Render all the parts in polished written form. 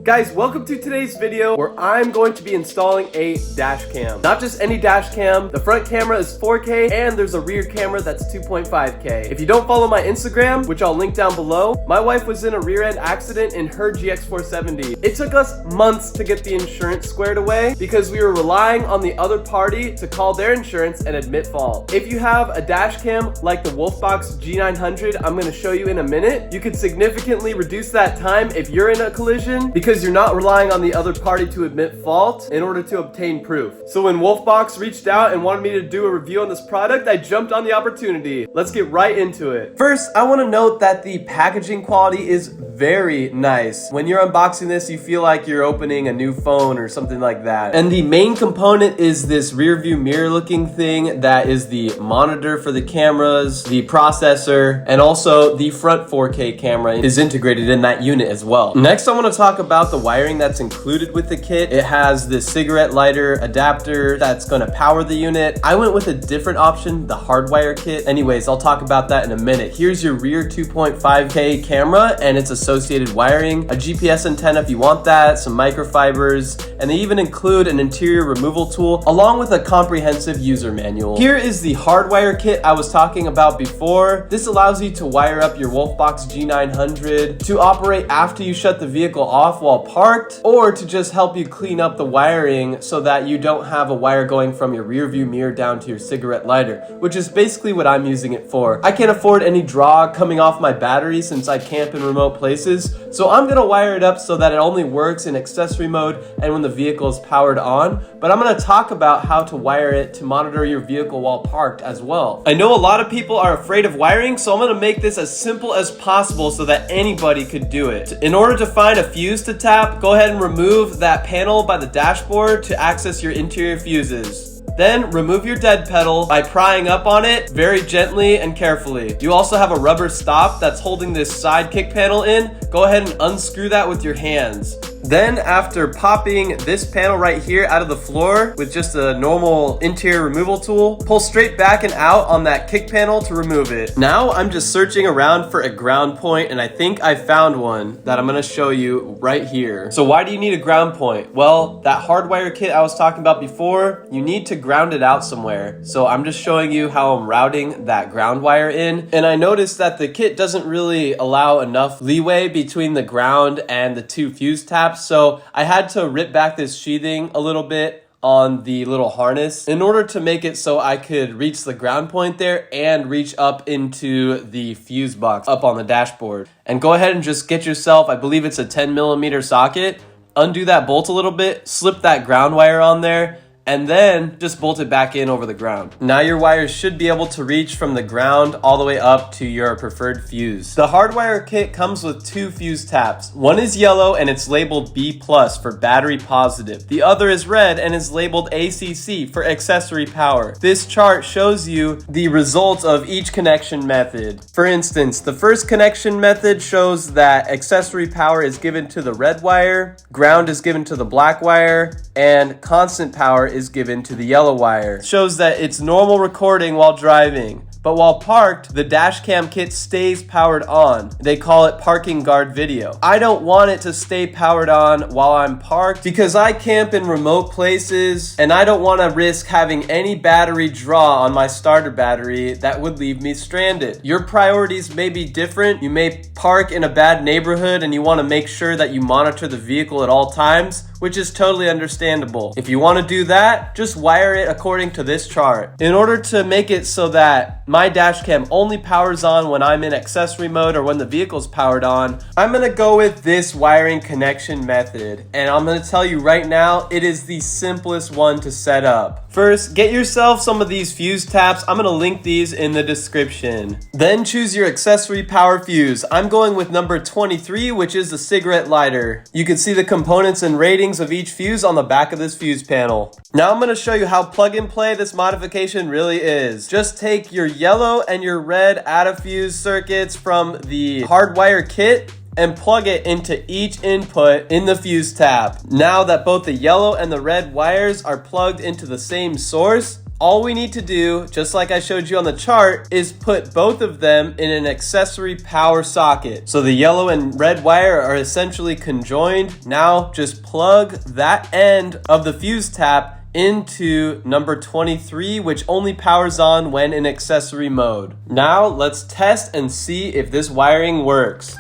Guys, welcome to today's video where I'm going to be installing a dash cam. Not just any dash cam, the front camera is 4K and there's a rear camera that's 2.5K. If you don't follow my Instagram, which I'll link down below, my wife was in a rear end accident in her GX470. It took us months to get the insurance squared away because we were relying on the other party to call their insurance and admit fault. If you have a dash cam like the Wolf Box G900 I'm going to show you in a minute, you could significantly reduce that time if you're in a collision because you're not relying on the other party to admit fault in order to obtain proof. So when WolfBox reached out and wanted me to do a review on this product, I jumped on the opportunity. Let's get right into it. First, I want to note that the packaging quality is very nice. When you're unboxing this, you feel like you're opening a new phone or something like that. And the main component is this rear view mirror looking thing that is the monitor for the cameras, the processor, and also the front 4K camera is integrated in that unit as well. Next, I want to talk about the wiring that's included with the kit. It has this cigarette lighter adapter that's going to power the unit. I went with a different option, the hardwire kit. Anyways, I'll talk about that in a minute. Here's your rear 2.5K camera and its associated wiring, a GPS antenna if you want that, some microfibers, and they even include an interior removal tool along with a comprehensive user manual. Here is the hardwire kit I was talking about before. This allows you to wire up your Wolf Box G900 to operate after you shut the vehicle off while parked, or to just help you clean up the wiring so that you don't have a wire going from your rear view mirror down to your cigarette lighter, which is basically what I'm using it for. I can't afford any draw coming off my battery since I camp in remote places, so I'm gonna wire it up so that it only works in accessory mode and when the vehicle is powered on, but I'm gonna talk about how to wire it to monitor your vehicle while parked as well. I know a lot of people are afraid of wiring, so I'm gonna make this as simple as possible so that anybody could do it. In order to find a fuse to tap, go ahead and remove that panel by the dashboard to access your interior fuses. Then remove your dead pedal by prying up on it very gently and carefully. You also have a rubber stop that's holding this side kick panel in. Go ahead and unscrew that with your hands. Then after popping this panel right here out of the floor with just a normal interior removal tool, pull straight back and out on that kick panel to remove it. Now I'm just searching around for a ground point and I think I found one that I'm gonna show you right here. So why do you need a ground point? Well, that hardwire kit I was talking about before, you need to ground it out somewhere. So I'm just showing you how I'm routing that ground wire in. And I noticed that the kit doesn't really allow enough leeway between the ground and the two fuse taps. So I had to rip back this sheathing a little bit on the little harness in order to make it so I could reach the ground point there and reach up into the fuse box up on the dashboard. And go ahead and just get yourself, I believe it's a 10mm socket, undo that bolt a little bit, slip that ground wire on there, and then just bolt it back in over the ground. Now your wires should be able to reach from the ground all the way up to your preferred fuse. The hardwire kit comes with two fuse taps. One is yellow and it's labeled B+ for battery positive. The other is red and is labeled ACC for accessory power. This chart shows you the results of each connection method. For instance, the first connection method shows that accessory power is given to the red wire, ground is given to the black wire, and constant power is given to the yellow wire. It shows that it's normal recording while driving. But while parked, the dashcam kit stays powered on. They call it parking guard video. I don't want it to stay powered on while I'm parked because I camp in remote places and I don't want to risk having any battery draw on my starter battery that would leave me stranded. Your priorities may be different. You may park in a bad neighborhood and you want to make sure that you monitor the vehicle at all times, which is totally understandable. If you want to do that, just wire it according to this chart. In order to make it so that my dash cam only powers on when I'm in accessory mode or when the vehicle's powered on, I'm gonna go with this wiring connection method. And I'm gonna tell you right now, it is the simplest one to set up. First, get yourself some of these fuse taps. I'm gonna link these in the description. Then choose your accessory power fuse. I'm going with number 23, which is the cigarette lighter. You can see the components and ratings of each fuse on the back of this fuse panel. Now I'm gonna show you how plug and play this modification really is. Just take your yellow and your red out of fuse circuits from the hardwire kit and plug it into each input in the fuse tap. Now that both the yellow and the red wires are plugged into the same source, All we need to do, just like I showed you on the chart, is put both of them in an accessory power socket. So the yellow and red wire are essentially conjoined. Now just plug that end of the fuse tap into number 23, which only powers on when in accessory mode. Now let's test and see if this wiring works.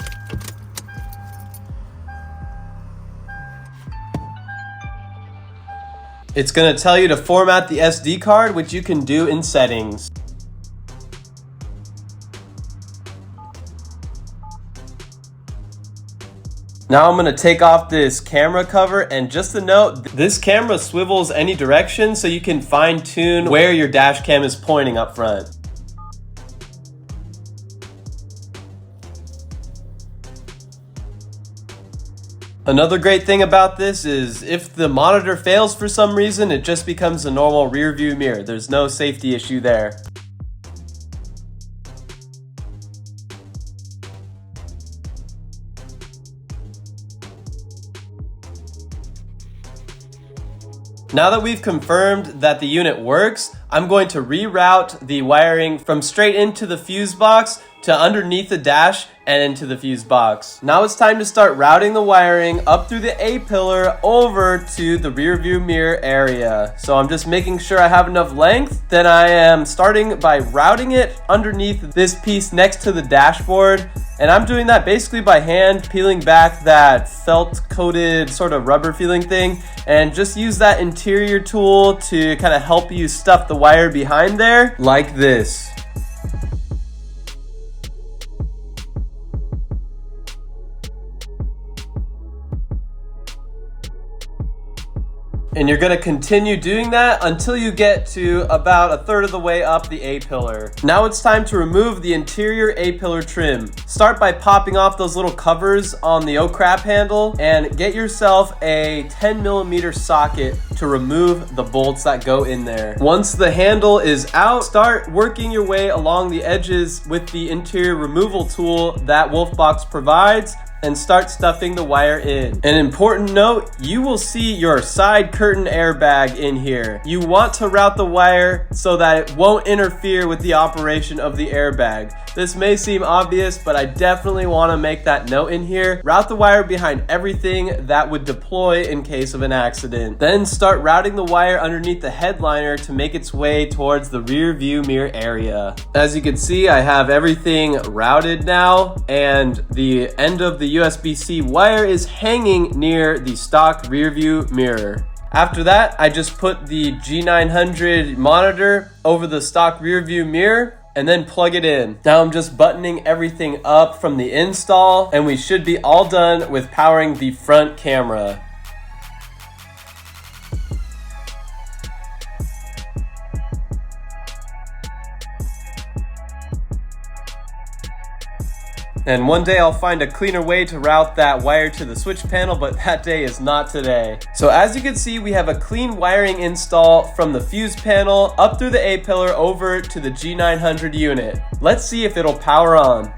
It's going to tell you to format the SD card, which you can do in settings. Now I'm going to take off this camera cover, and just a note, this camera swivels any direction so you can fine tune where your dash cam is pointing up front. Another great thing about this is if the monitor fails for some reason, it just becomes a normal rear view mirror. There's no safety issue there. Now that we've confirmed that the unit works, I'm going to reroute the wiring from straight into the fuse box to underneath the dash and into the fuse box. Now it's time to start routing the wiring up through the A-pillar over to the rear view mirror area. So I'm just making sure I have enough length. Then I am starting by routing it underneath this piece next to the dashboard. And I'm doing that basically by hand, peeling back that felt coated sort of rubber feeling thing, and just use that interior tool to kind of help you stuff the wire behind there like this. And you're going to continue doing that until you get to about a third of the way up the A-pillar. Now it's time to remove the interior A-pillar trim. Start by popping off those little covers on the O-crap handle and get yourself a 10mm socket to remove the bolts that go in there. Once the handle is out, start working your way along the edges with the interior removal tool that WolfBox provides, and start stuffing the wire in. An important note, you will see your side curtain airbag in here. You want to route the wire so that it won't interfere with the operation of the airbag. This may seem obvious, but I definitely want to make that note in here. Route the wire behind everything that would deploy in case of an accident. Then start routing the wire underneath the headliner to make its way towards the rear view mirror area. As you can see, I have everything routed now, and the end of the USB-C wire is hanging near the stock rear view mirror. After that, I just put the G900 monitor over the stock rear view mirror and then plug it in. Now I'm just buttoning everything up from the install, and we should be all done with powering the front camera. And one day I'll find a cleaner way to route that wire to the switch panel, but that day is not today. So as you can see, we have a clean wiring install from the fuse panel up through the A-pillar over to the G900 unit. Let's see if it'll power on.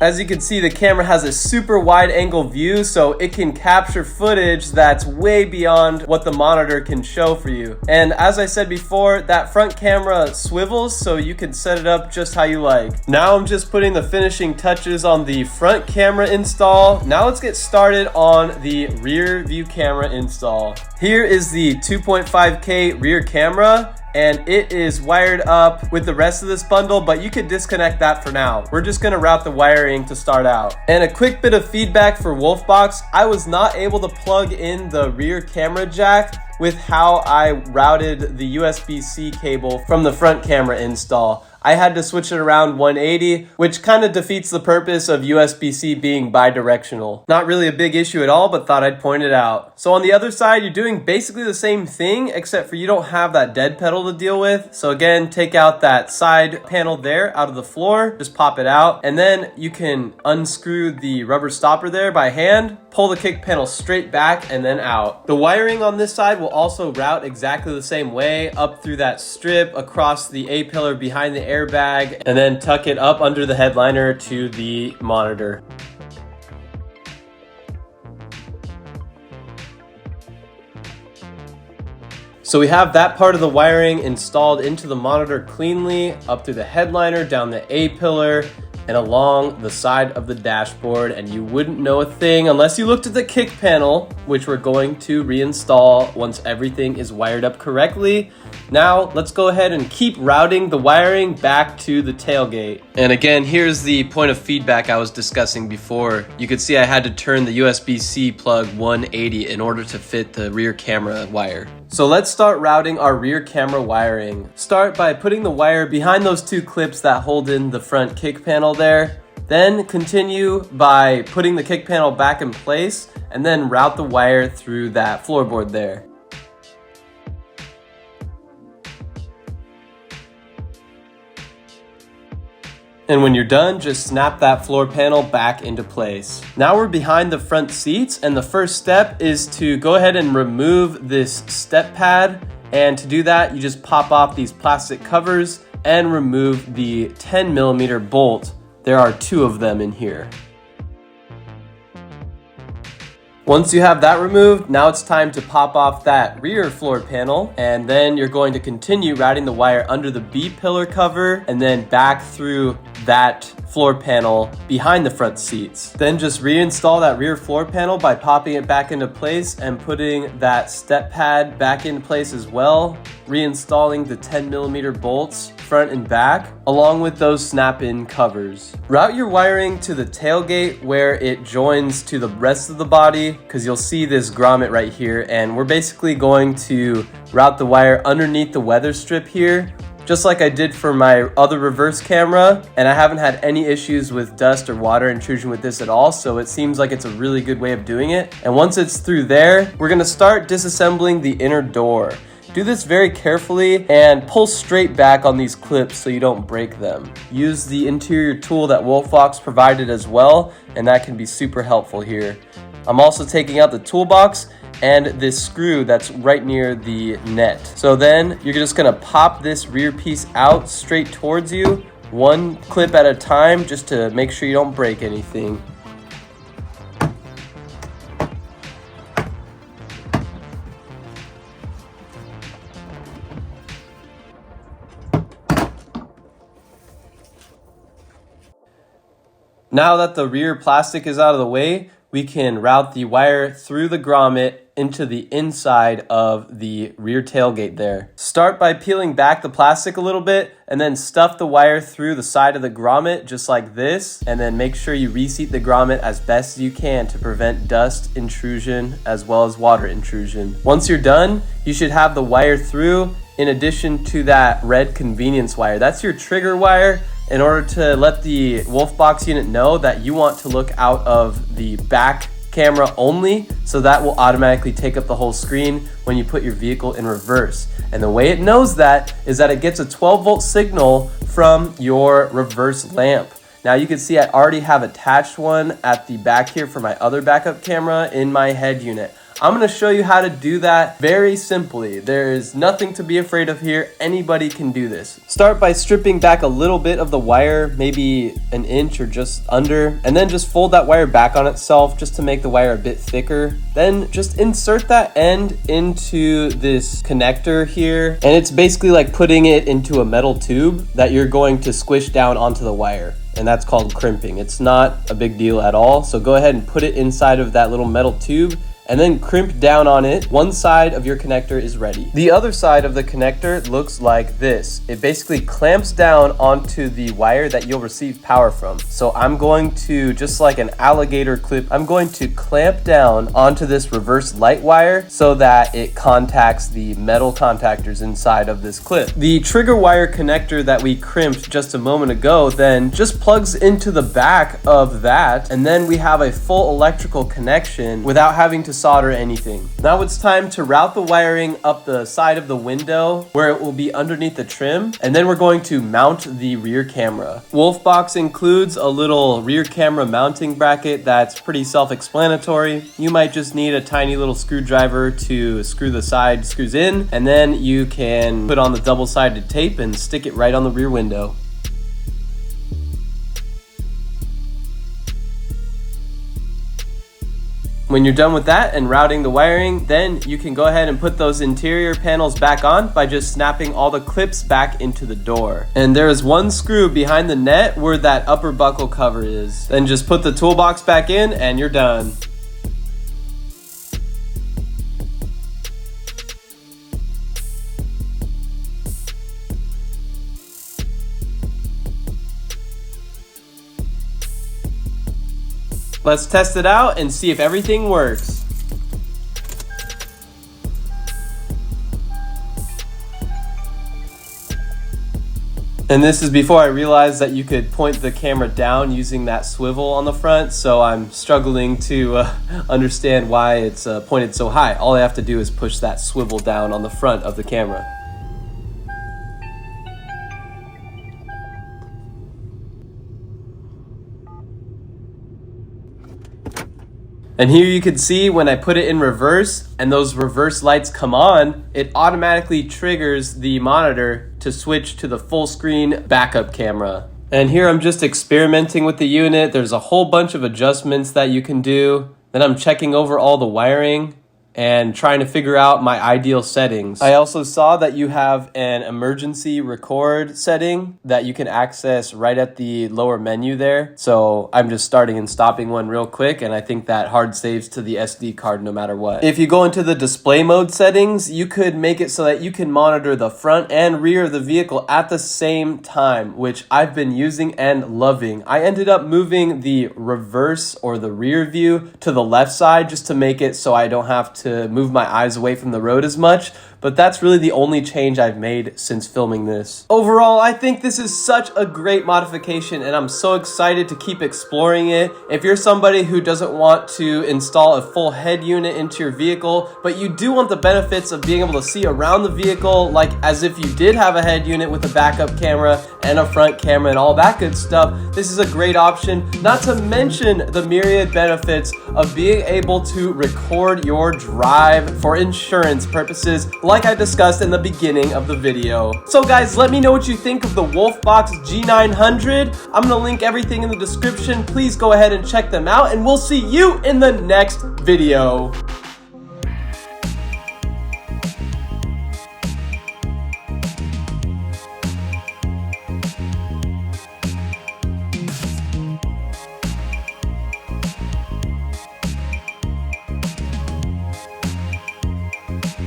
As you can see, the camera has a super wide angle view, so it can capture footage that's way beyond what the monitor can show for you. And as I said before, that front camera swivels, so you can set it up just how you like. Now I'm just putting the finishing touches on the front camera install. Now let's get started on the rear view camera install. Here is the 2.5K rear camera, and it is wired up with the rest of this bundle, but you could disconnect that for now. We're just gonna route the wiring to start out. And a quick bit of feedback for WolfBox, I was not able to plug in the rear camera jack with how I routed the USB-C cable from the front camera install. I had to switch it around 180, which kind of defeats the purpose of USB-C being bi-directional. Not really a big issue at all, but thought I'd point it out. So on the other side, you're doing basically the same thing, except for you don't have that dead pedal to deal with. So again, take out that side panel there out of the floor, just pop it out, and then you can unscrew the rubber stopper there by hand, pull the kick panel straight back and then out. The wiring on this side will also route exactly the same way, up through that strip, across the A-pillar behind the airbag, and then tuck it up under the headliner to the monitor. So we have that part of the wiring installed into the monitor cleanly, up through the headliner, down the A-pillar, and along the side of the dashboard, and you wouldn't know a thing unless you looked at the kick panel, which we're going to reinstall once everything is wired up correctly. Now let's go ahead and keep routing the wiring back to the tailgate. And again, here's the point of feedback I was discussing before. You could see I had to turn the USB-C plug 180 in order to fit the rear camera wire. So let's start routing our rear camera wiring. Start by putting the wire behind those two clips that hold in the front kick panel there. Then continue by putting the kick panel back in place and then route the wire through that floorboard there. And when you're done, just snap that floor panel back into place. Now we're behind the front seats, and the first step is to go ahead and remove this step pad. And to do that, you just pop off these plastic covers and remove the 10mm bolt. There are 2 of them in here. Once you have that removed, now it's time to pop off that rear floor panel, and then you're going to continue routing the wire under the B-pillar cover and then back through that floor panel behind the front seats. Then just reinstall that rear floor panel by popping it back into place and putting that step pad back into place as well, reinstalling the 10mm bolts front and back along with those snap-in covers. Route your wiring to the tailgate where it joins to the rest of the body, because you'll see this grommet right here, and we're basically going to route the wire underneath the weather strip here, just like I did for my other reverse camera, and I haven't had any issues with dust or water intrusion with this at all, so it seems like it's a really good way of doing it. And once it's through there, we're gonna start disassembling the inner door. Do this very carefully and pull straight back on these clips so you don't break them. Use the interior tool that WolfBox provided as well, and that can be super helpful here. I'm also taking out the toolbox and this screw that's right near the net. So then you're just gonna pop this rear piece out straight towards you, 1 clip at a time, just to make sure you don't break anything. Now that the rear plastic is out of the way, we can route the wire through the grommet into the inside of the rear tailgate there. Start by peeling back the plastic a little bit and then stuff the wire through the side of the grommet just like this, and then make sure you reseat the grommet as best as you can to prevent dust intrusion as well as water intrusion. Once you're done, you should have the wire through in addition to that red convenience wire. That's your trigger wire in order to let the WolfBox unit know that you want to look out of the back camera only, so that will automatically take up the whole screen when you put your vehicle in reverse. And the way it knows that is that it gets a 12-volt signal from your reverse lamp. Now you can see I already have attached one at the back here for my other backup camera in my head unit. I'm going to show you how to do that very simply. There is nothing to be afraid of here. Anybody can do this. Start by stripping back a little bit of the wire, maybe an inch or just under, and then just fold that wire back on itself just to make the wire a bit thicker. Then just insert that end into this connector here, and it's basically like putting it into a metal tube that you're going to squish down onto the wire. And that's called crimping. It's not a big deal at all. So go ahead and put it inside of that little metal tube and then crimp down on it. One side of your connector is ready. The other side of the connector looks like this. It basically clamps down onto the wire that you'll receive power from. So I'm going to, just like an alligator clip, I'm going to clamp down onto this reverse light wire so that it contacts the metal contactors inside of this clip. The trigger wire connector that we crimped just a moment ago then just plugs into the back of that, and then we have a full electrical connection without having to solder anything. Now it's time to route the wiring up the side of the window where it will be underneath the trim, and then we're going to mount the rear camera. WolfBox includes a little rear camera mounting bracket that's pretty self-explanatory. You might just need a tiny little screwdriver to screw the side screws in, and then you can put on the double-sided tape and stick it right on the rear window. When you're done with that and routing the wiring, then you can go ahead and put those interior panels back on by just snapping all the clips back into the door. And there is one screw behind the net where that upper buckle cover is. Then just put the toolbox back in and you're done. Let's test it out and see if everything works. And this is before I realized that you could point the camera down using that swivel on the front, so I'm struggling to understand why it's pointed so high. All I have to do is push that swivel down on the front of the camera. And here you can see when I put it in reverse and those reverse lights come on, it automatically triggers the monitor to switch to the full screen backup camera. And here I'm just experimenting with the unit. There's a whole bunch of adjustments that you can do. Then I'm checking over all the wiring and trying to figure out my ideal settings. I also saw that you have an emergency record setting that you can access right at the lower menu there. So I'm just starting and stopping one real quick, and I think that hard saves to the SD card no matter what. If you go into the display mode settings, you could make it so that you can monitor the front and rear of the vehicle at the same time, which I've been using and loving. I ended up moving the reverse or the rear view to the left side just to make it so I don't have to move my eyes away from the road as much, but that's really the only change I've made since filming this. Overall, I think this is such a great modification and I'm so excited to keep exploring it. If you're somebody who doesn't want to install a full head unit into your vehicle, but you do want the benefits of being able to see around the vehicle like as if you did have a head unit with a backup camera and a front camera and all that good stuff, this is a great option. Not to mention the myriad benefits of being able to record your drive for insurance purposes like I discussed in the beginning of the video. So guys, let me know what you think of the Wolf Box G900. I'm gonna link everything in the description. Please go ahead and check them out and we'll see you in the next video.